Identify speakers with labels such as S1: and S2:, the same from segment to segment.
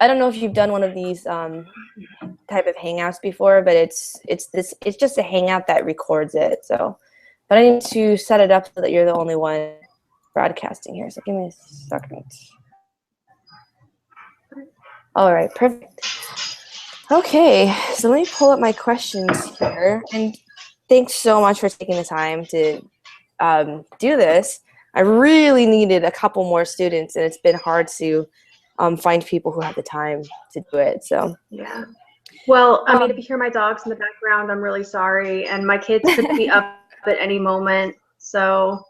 S1: I don't know if you've done one of these type of hangouts before, but it's just a hangout that records it. So, but I need to set it up so that you're the only one broadcasting here. So give me a second. All right, perfect. Okay, so let me pull up my questions here. And thanks so much for taking the time to do this. I really needed a couple more students, and it's been hard to find people who have the time to do it. So
S2: yeah. Well, I mean, if you hear my dogs in the background, I'm really sorry, and my kids could be up at any moment. So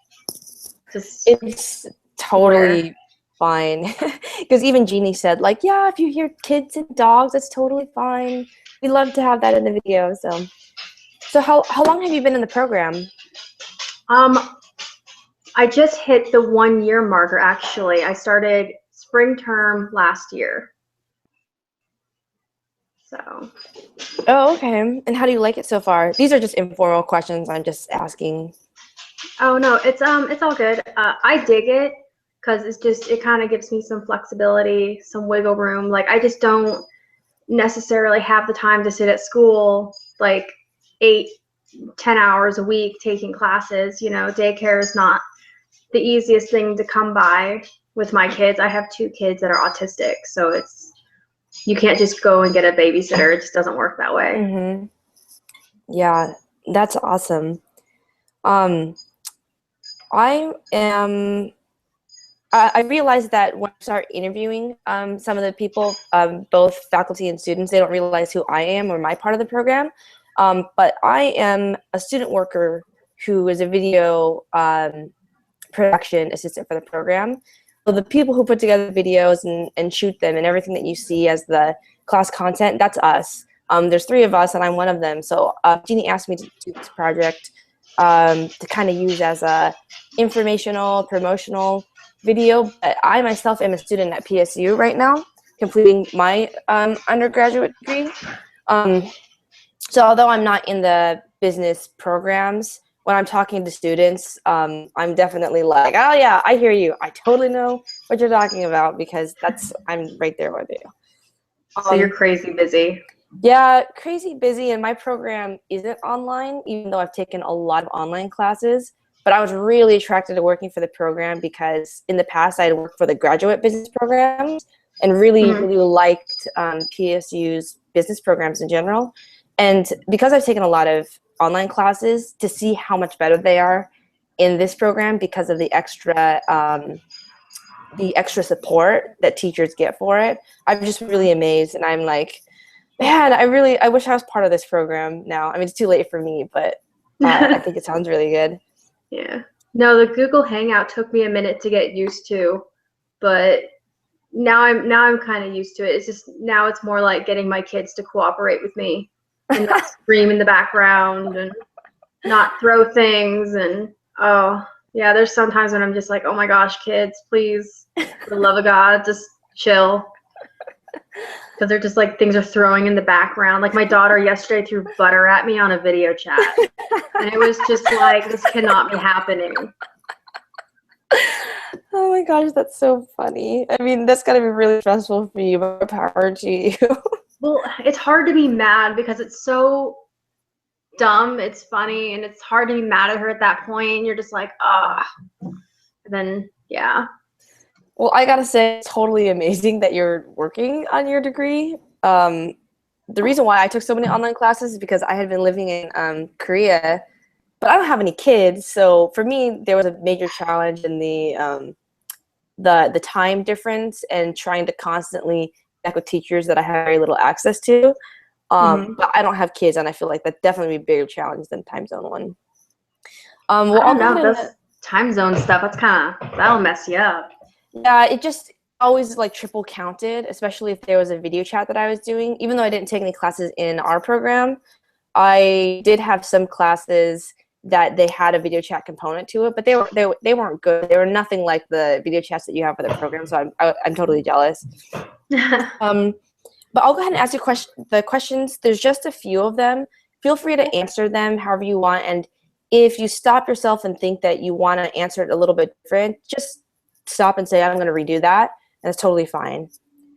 S2: just
S1: it's totally fine. Because even Jeannie said, like, yeah, if you hear kids and dogs, that's totally fine. We love to have that in the video. So how long have you been in the program?
S2: I just hit the 1 year marker, actually. I started spring term last year. So.
S1: Oh, okay. And how do you like it so far? These are just informal questions. I'm just asking.
S2: Oh no, it's all good. I dig it because it kind of gives me some flexibility, some wiggle room. Like I just don't necessarily have the time to sit at school like 8-10 hours a week taking classes. You know, daycare is not the easiest thing to come by with my kids. I have 2 kids that are autistic, so you can't just go and get a babysitter. It just doesn't work that way.
S1: Mm-hmm. Yeah, that's awesome. I realized that when I start interviewing some of the people, both faculty and students, they don't realize who I am or my part of the program. But I am a student worker who is a video production assistant for the program. So the people who put together videos and shoot them and everything that you see as the class content, that's us. There's 3 of us, and I'm one of them. So Jeannie asked me to do this project to kind of use as a informational, promotional video. But I myself am a student at PSU right now, completing my undergraduate degree. So although I'm not in the business programs, when I'm talking to students, I'm definitely like, oh yeah, I hear you. I totally know what you're talking about because I'm right there with you.
S2: So you're crazy busy.
S1: Yeah, crazy busy, and my program isn't online, even though I've taken a lot of online classes. But I was really attracted to working for the program because in the past I had worked for the graduate business programs and really liked PSU's business programs in general. And because I've taken a lot of online classes, to see how much better they are in this program because of the extra support that teachers get for it, I'm just really amazed. And I'm like, man, I wish I was part of this program now. I mean, it's too late for me, but I think it sounds really good.
S2: Yeah. No, the Google Hangout took me a minute to get used to, but now I'm kind of used to it. It's just now it's more like getting my kids to cooperate with me and not scream in the background and not throw things. And oh yeah, there's sometimes when I'm just like, oh my gosh, kids, please, for the love of God, just chill. Because they're just like things are throwing in the background. Like my daughter yesterday threw butter at me on a video chat. And it was just like, this cannot be happening.
S1: Oh my gosh, that's so funny. I mean, that's gotta be really stressful for you, but power to you.
S2: Well, it's hard to be mad because it's so dumb. It's funny, and it's hard to be mad at her at that point. You're just like, ah. Then, yeah.
S1: Well, I gotta say, it's totally amazing that you're working on your degree. The reason why I took so many online classes is because I had been living in Korea, but I don't have any kids. So for me, there was a major challenge in the time difference and trying to constantly connect with teachers that I have very little access to. But I don't have kids, and I feel like that definitely be a bigger challenge than time zone one.
S2: Well, I don't know, this time zone stuff, that'll mess you up.
S1: Yeah, it just always like triple counted, especially if there was a video chat that I was doing. Even though I didn't take any classes in our program, I did have some classes that they had a video chat component to it, but they weren't good. They were nothing like the video chats that you have for the program, so I'm totally jealous. But I'll go ahead and ask you the questions. There's just a few of them. Feel free to answer them however you want, and if you stop yourself and think that you want to answer it a little bit different, just stop and say, I'm going to redo that, and it's totally fine.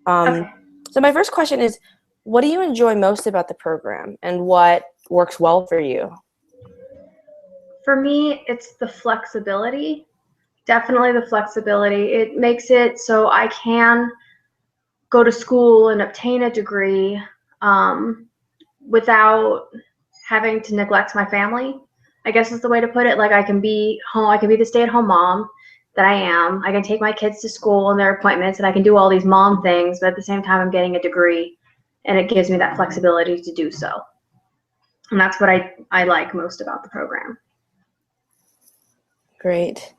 S2: Okay.
S1: So my first question is, what do you enjoy most about the program and what works well for you?
S2: For me, it's the flexibility. Definitely the flexibility. It makes it so I can go to school and obtain a degree without having to neglect my family, I guess is the way to put it. Like I can be home, I can be the stay-at-home mom that I am. I can take my kids to school and their appointments, and I can do all these mom things, but at the same time I'm getting a degree, and it gives me that flexibility to do so. And that's what I like most about the program.
S1: Great.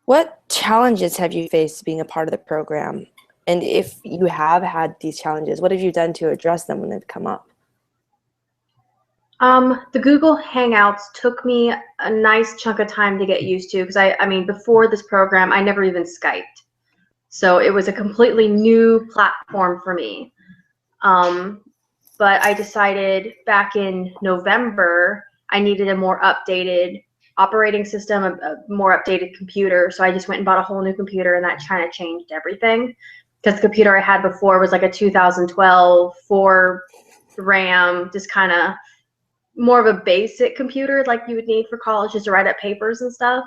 S1: What challenges have you faced being a part of the program? And if you have had these challenges, what have you done to address them when they've come up?
S2: The Google Hangouts took me a nice chunk of time to get used to, because I mean, before this program, I never even Skyped. So it was a completely new platform for me. But I decided back in November, I needed a more updated operating system, a more updated computer. So I just went and bought a whole new computer, and that kind of changed everything. Because the computer I had before was like a 2012 4 RAM, just kind of more of a basic computer like you would need for college, just to write up papers and stuff.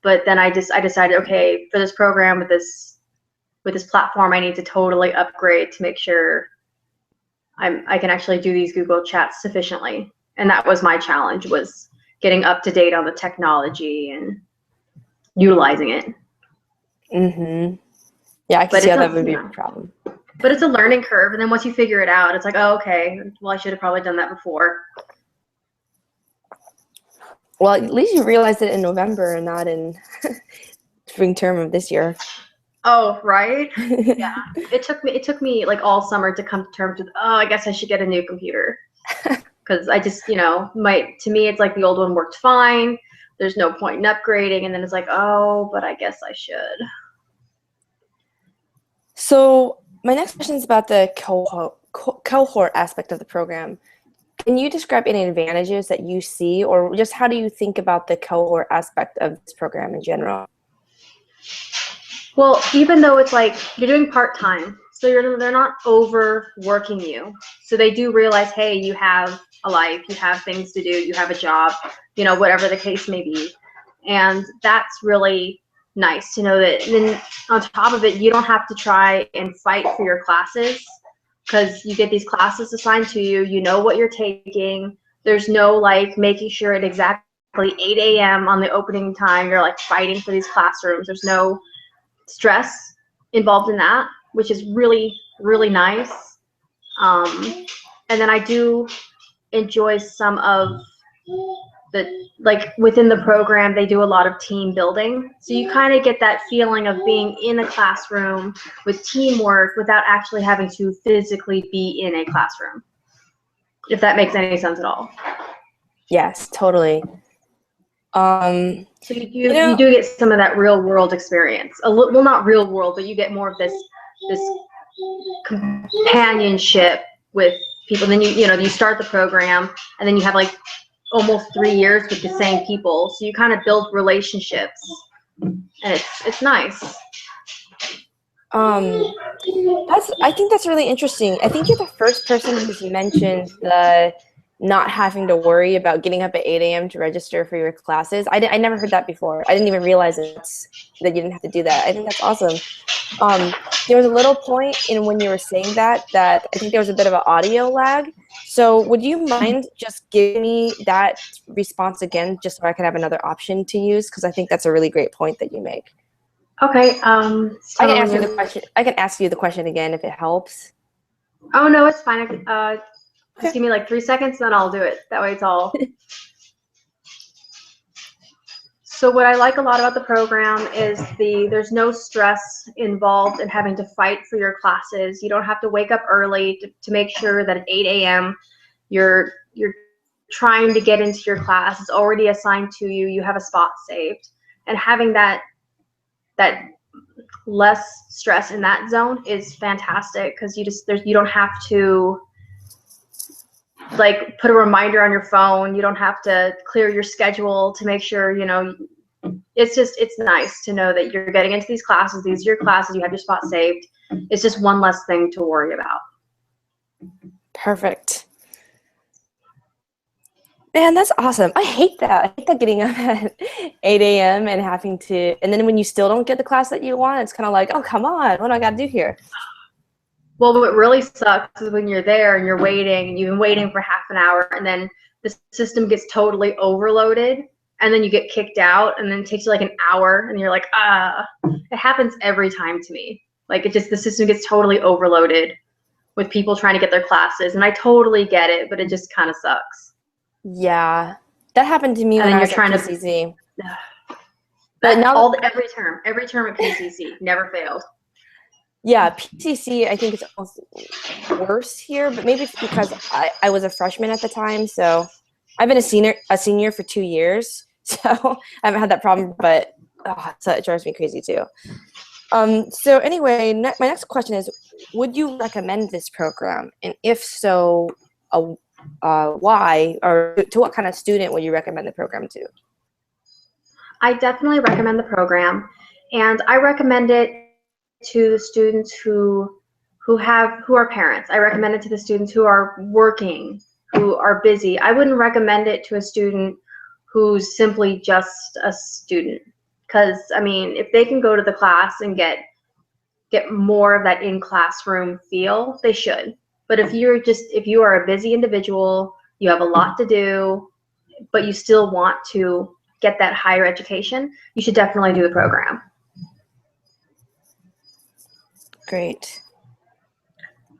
S2: But then I decided, okay, for this program with this platform, I need to totally upgrade to make sure I can actually do these Google Chats sufficiently. And that was my challenge, was getting up to date on the technology and utilizing it.
S1: Mm-hmm. Yeah, I can see how that would be a problem.
S2: But it's a learning curve, and then once you figure it out, it's like, oh, okay, well, I should have probably done that before.
S1: Well, at least you realized it in November and not in spring term of this year.
S2: Oh, right? Yeah. It took me like all summer to come to terms with, oh, I guess I should get a new computer. Because I just, to me, it's like the old one worked fine. There's no point in upgrading. And then it's like, oh, but I guess I should.
S1: So my next question is about the cohort aspect of the program. Can you describe any advantages that you see, or just how do you think about the cohort aspect of this program in general?
S2: Well, even though it's like you're doing part-time, so they're not overworking you. So they do realize, hey, you have a life, you have things to do, you have a job, whatever the case may be. And that's really nice to know that. And then on top of it, you don't have to try and fight for your classes, because you get these classes assigned to you. You know what you're taking. There's no like making sure at exactly 8 a.m. on the opening time you're like fighting for these classrooms. There's no stress involved in that, which is really, really nice. And then I do enjoy some of within the program, they do a lot of team building. So you kind of get that feeling of being in a classroom with teamwork without actually having to physically be in a classroom, if that makes any sense at all.
S1: Yes, totally.
S2: So you do get some of that real world experience. Well, not real world, but you get more of this companionship with people. Then you start the program, and then you have like almost 3 years with the same people, so you kind of build relationships, and it's nice.
S1: I think that's really interesting. I think you're the first person who's mentioned the not having to worry about getting up at 8 a.m. to register for your classes. I never heard that before. I didn't even realize that you didn't have to do that. I think that's awesome. There was a little point in when you were saying that I think there was a bit of an audio lag. So would you mind just giving me that response again, just so I can have another option to use? Because I think that's a really great point that you make.
S2: Okay.
S1: I can answer the question. I can ask you the question again if it helps.
S2: Oh no, it's fine. Just give me like 3 seconds, then I'll do it. That way it's all. So what I like a lot about the program is there's no stress involved in having to fight for your classes. You don't have to wake up early to make sure that at 8 a.m. you're trying to get into your class. It's already assigned to you. You have a spot saved. And having that less stress in that zone is fantastic, because you don't have to like put a reminder on your phone. You don't have to clear your schedule to make sure, it's nice to know that you're getting into these classes. These are your classes. You have your spot saved. it's just one less thing to worry about.
S1: Perfect. Man, that's awesome. I hate that. I hate that getting up at 8 a.m. and having to, and then when you still don't get the class that you want, it's kind of like, oh, come on, what do I got to do here?
S2: Well, what really sucks is when you're there and you're waiting, and you've been waiting for half an hour, and then the system gets totally overloaded, and then you get kicked out, and then it takes you like an hour, and you're like, it happens every time to me. Like, the system gets totally overloaded with people trying to get their classes, and I totally get it, but it just kind of sucks.
S1: Yeah, that happened to me when I was at PCC.
S2: But now every term at PCC never failed.
S1: Yeah, PCC, I think it's almost worse here, but maybe it's because I was a freshman at the time, so I've been a senior for 2 years, so I haven't had that problem, but so it drives me crazy too. So anyway, my next question is, would you recommend this program? And if so, why, or to what kind of student would you recommend the program to?
S2: I definitely recommend the program, and I recommend it to the students who are parents. I recommend it to the students who are working, who are busy. I wouldn't recommend it to a student who's simply just a student, because I mean, if they can go to the class and get more of that in classroom feel, they should. But if you are a busy individual, you have a lot to do, but you still want to get that higher education, you should definitely do the program.
S1: Great.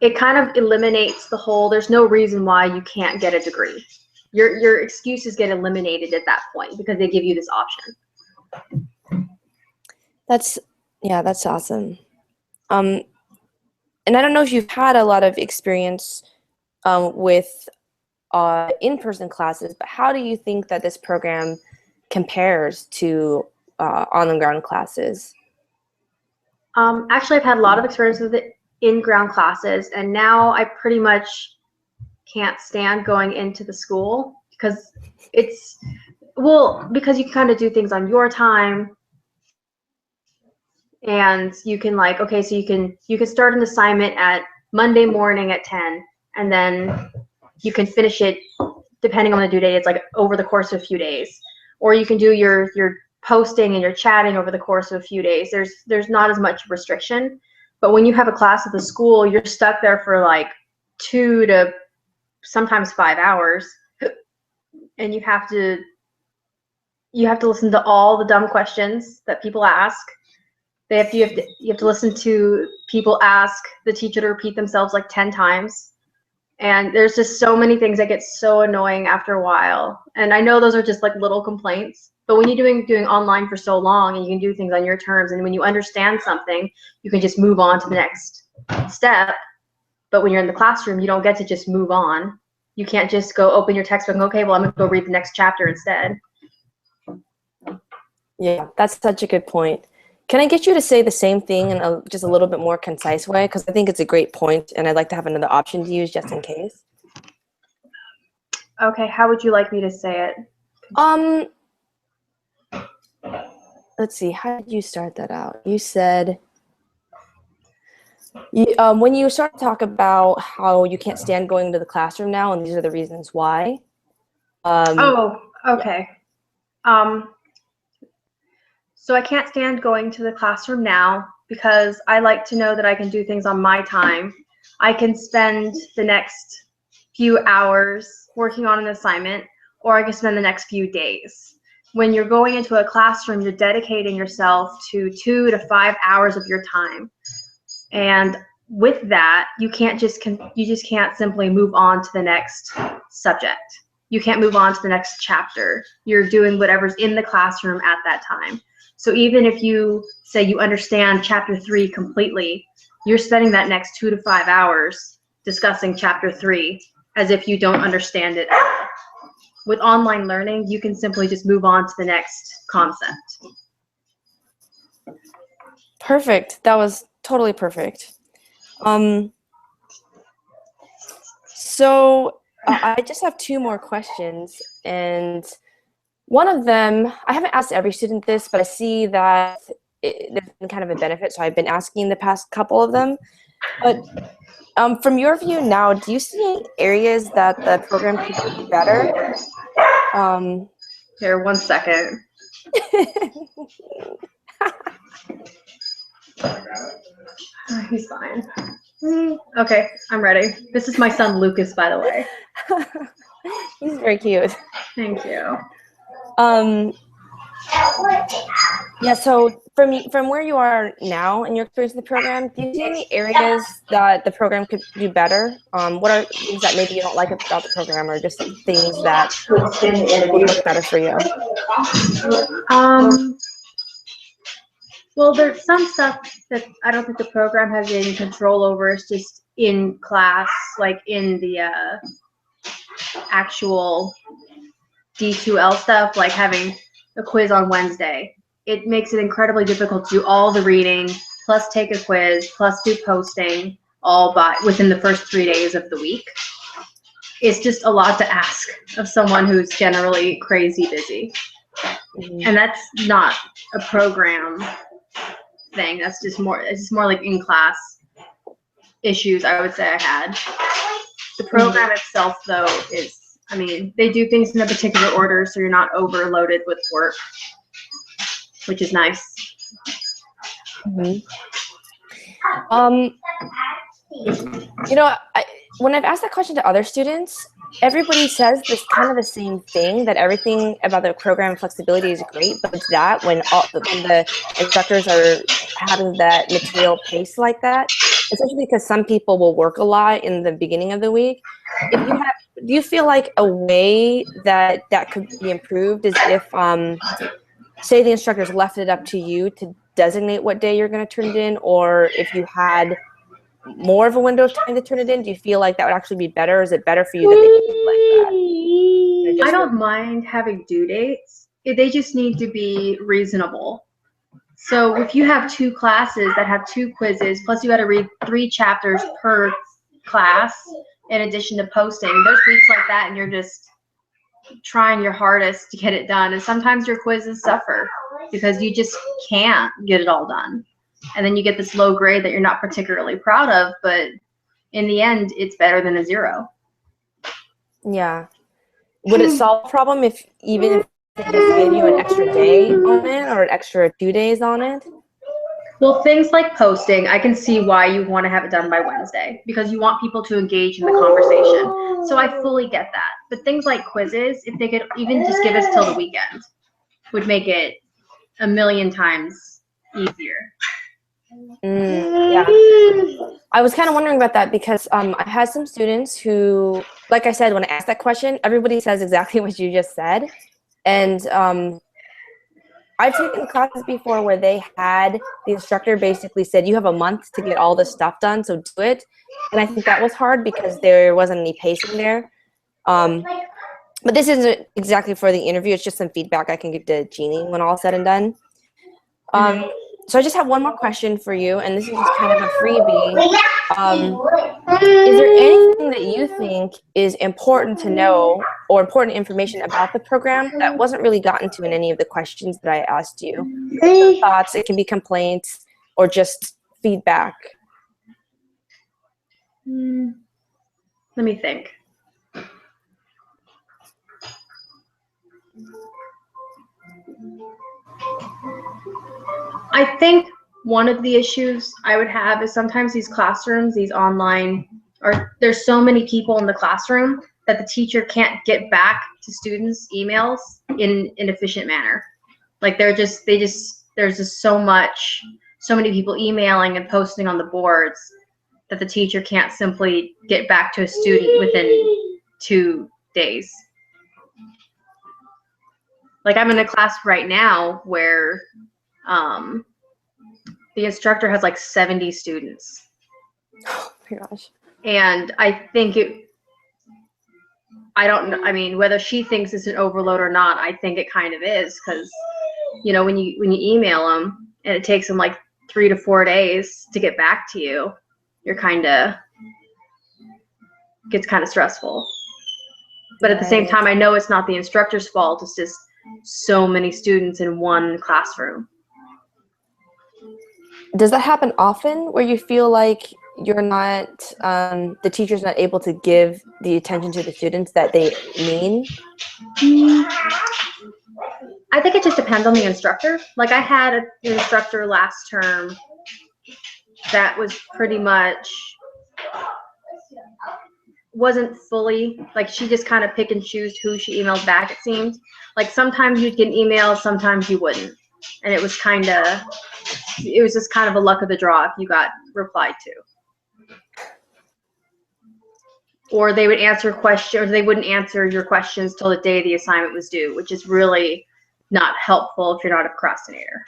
S2: It kind of eliminates the whole, there's no reason why you can't get a degree. Your excuses get eliminated at that point because they give you this option.
S1: That's awesome. And I don't know if you've had a lot of experience with in-person classes, but how do you think that this program compares to on-the-ground classes?
S2: Actually, I've had a lot of experience with it in-ground classes, and now I pretty much can't stand going into the school because because you can kind of do things on your time, and you can so you can start an assignment at Monday morning at 10, and then you can finish it depending on the due date. It's like over the course of a few days, or you can do your posting and your chatting over the course of a few days. There's not as much restriction. But when you have a class at the school, you're stuck there for like 2 to sometimes 5 hours, and you have to listen to all the dumb questions that people ask. You have to listen to people ask the teacher to repeat themselves like 10 times. And there's just so many things that get so annoying after a while. And I know those are just like little complaints, but when you're doing online for so long and you can do things on your terms, and when you understand something, you can just move on to the next step. But when you're in the classroom, you don't get to just move on. You can't just go open your textbook and go, okay, well, I'm going to go read the next chapter instead.
S1: Yeah, that's such a good point. Can I get you to say the same thing in just a little bit more concise way? Because I think it's a great point, and I'd like to have another option to use just in case.
S2: Okay, how would you like me to say it?
S1: Let's see. How did you start that out? You said when you start to talk about how you can't stand going to the classroom now, and these are the reasons why.
S2: Okay. Yeah. So I can't stand going to the classroom now because I like to know that I can do things on my time. I can spend the next few hours working on an assignment, or I can spend the next few days. When you're going into a classroom, you're dedicating yourself to 2 to 5 hours of your time. And with that, you just can't simply move on to the next subject. You can't move on to the next chapter. You're doing whatever's in the classroom at that time. So even if you say you understand chapter 3 completely, you're spending that next 2 to 5 hours discussing chapter 3 as if you don't understand it at all. With online learning, you can simply just move on to the next concept.
S1: Perfect. That was totally perfect. So I just have 2 more questions, and one of them, I haven't asked every student this, but I see that there's been kind of a benefit. So I've been asking the past couple of them. But from your view now, do you see any areas that the program could do better?
S2: Here, 1 second. He's fine. Okay, I'm ready. This is my son Lucas, by the way.
S1: He's very cute.
S2: Thank you.
S1: Yeah, so from where you are now in your experience in the program, do you see any areas that the program could do better? What are things that maybe you don't like about the program, or just things that would work better for you?
S2: Well, there's some stuff that I don't think the program has any control over. It's just in class, like in the actual D2L stuff, like having a quiz on Wednesday. It makes it incredibly difficult to do all the reading, plus take a quiz, plus do posting, all within the first 3 days of the week. It's just a lot to ask of someone who's generally crazy busy. And that's not a program thing. That's just more, it's just more like in-class issues I would say I had. The program itself, though, is, I mean, they do things in a particular order, so you're not overloaded with work, which is nice.
S1: You know, when I've asked that question to other students, everybody says this kind of the same thing, that everything about the program flexibility is great, but it's that when the instructors are having that material pace like that, especially because some people will work a lot in the beginning of the week. Do you feel like a way that could be improved is if, say the instructors left it up to you to designate what day you're going to turn it in, or if you had more of a window of time to turn it in? Do you feel like that would actually be better? Or is it better for you that they do like that?
S2: I don't mind having due dates. They just need to be reasonable. So if you have 2 classes that have 2 quizzes, plus you got to read 3 chapters per class, in addition to posting, there's weeks like that and you're just trying your hardest to get it done. And sometimes your quizzes suffer because you just can't get it all done. And then you get this low grade that you're not particularly proud of, but in the end, it's better than a 0.
S1: Yeah. Would it solve the problem if they just gave you an extra day on it, or an extra 2 days on it?
S2: Well, things like posting, I can see why you want to have it done by Wednesday, because you want people to engage in the conversation. So I fully get that. But things like quizzes, if they could even just give us till the weekend, would make it a million times easier.
S1: Yeah. I was kind of wondering about that because I had some students who, like I said, when I asked that question, everybody says exactly what you just said. And I've taken classes before where they had the instructor basically said, you have a month to get all this stuff done, so do it. And I think that was hard because there wasn't any pacing there. But this isn't exactly for the interview. It's just some feedback I can give to Jeannie when all said and done. So I just have one more question for you, and this is just kind of a freebie. Is there anything that you think is important to know or important information about the program that wasn't really gotten to in any of the questions that I asked you? Some thoughts, it can be complaints or just feedback.
S2: Let me think. I think one of the issues I would have is sometimes these classrooms, these online, there's so many people in the classroom that the teacher can't get back to students' emails in an efficient manner. Like there's just so many people emailing and posting on the boards that the teacher can't simply get back to a student within 2 days. Like I'm in a class right now where the instructor has like 70 students.
S1: Oh my gosh. And
S2: I think I don't know, I mean, whether she thinks it's an overload or not, I think it kind of is, because, you know, when you email them and it takes them like 3 to 4 days to get back to you, you're gets kind of stressful. But at the same time, I know it's not the instructor's fault. It's just so many students in one classroom.
S1: Does that happen often where you feel like you're not, the teacher's not able to give the attention to the students that they mean?
S2: I think it just depends on the instructor. Like I had an instructor last term that was pretty much wasn't fully, like she just kind of pick and choose who she emailed back, it seemed. Like sometimes you'd get an email, sometimes you wouldn't. And it was just kind of a luck of the draw if you got replied to. Or they would answer questions, or they wouldn't answer your questions till the day the assignment was due, which is really not helpful if you're not a procrastinator.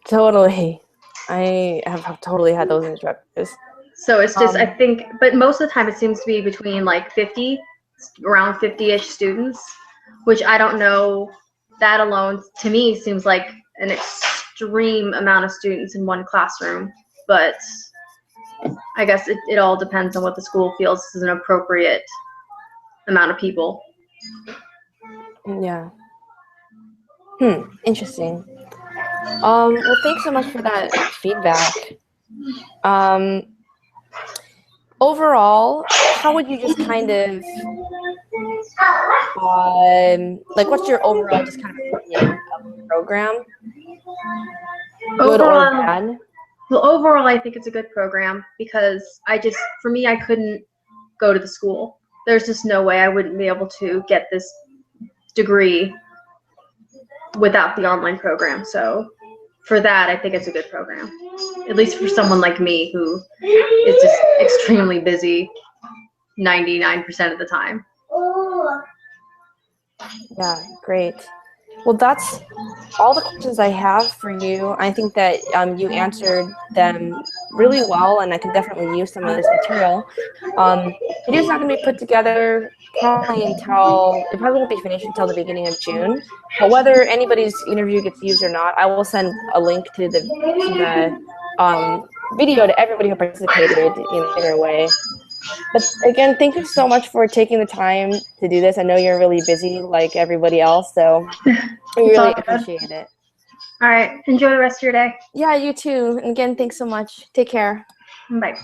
S1: Totally. I have totally had those instructors.
S2: So it's just, I think, but most of the time it seems to be between like 50, around 50-ish students, which I don't know, that alone to me seems like an extreme amount of students in one classroom. But I guess it all depends on what the school feels is an appropriate amount of people.
S1: Yeah. Interesting. Well, thanks so much for that feedback. Overall, how would you just kind of, like, what's your overall just kind of opinion of the program? Good or bad?
S2: Well, overall, I think it's a good program because for me, I couldn't go to the school. There's just no way I wouldn't be able to get this degree without the online program. So for that, I think it's a good program, at least for someone like me who is just extremely busy 99% of the time.
S1: Yeah, great. Well, that's all the questions I have for you. I think that you answered them really well, and I can definitely use some of this material. The video's not going to be put together it probably won't be finished until the beginning of June. But whether anybody's interview gets used or not, I will send a link to the video to everybody who participated in either way. But again, thank you so much for taking the time to do this. I know you're really busy like everybody else, so we really appreciate it.
S2: All right. Enjoy the rest of your day.
S1: Yeah, you too. And again, thanks so much. Take care.
S2: Bye.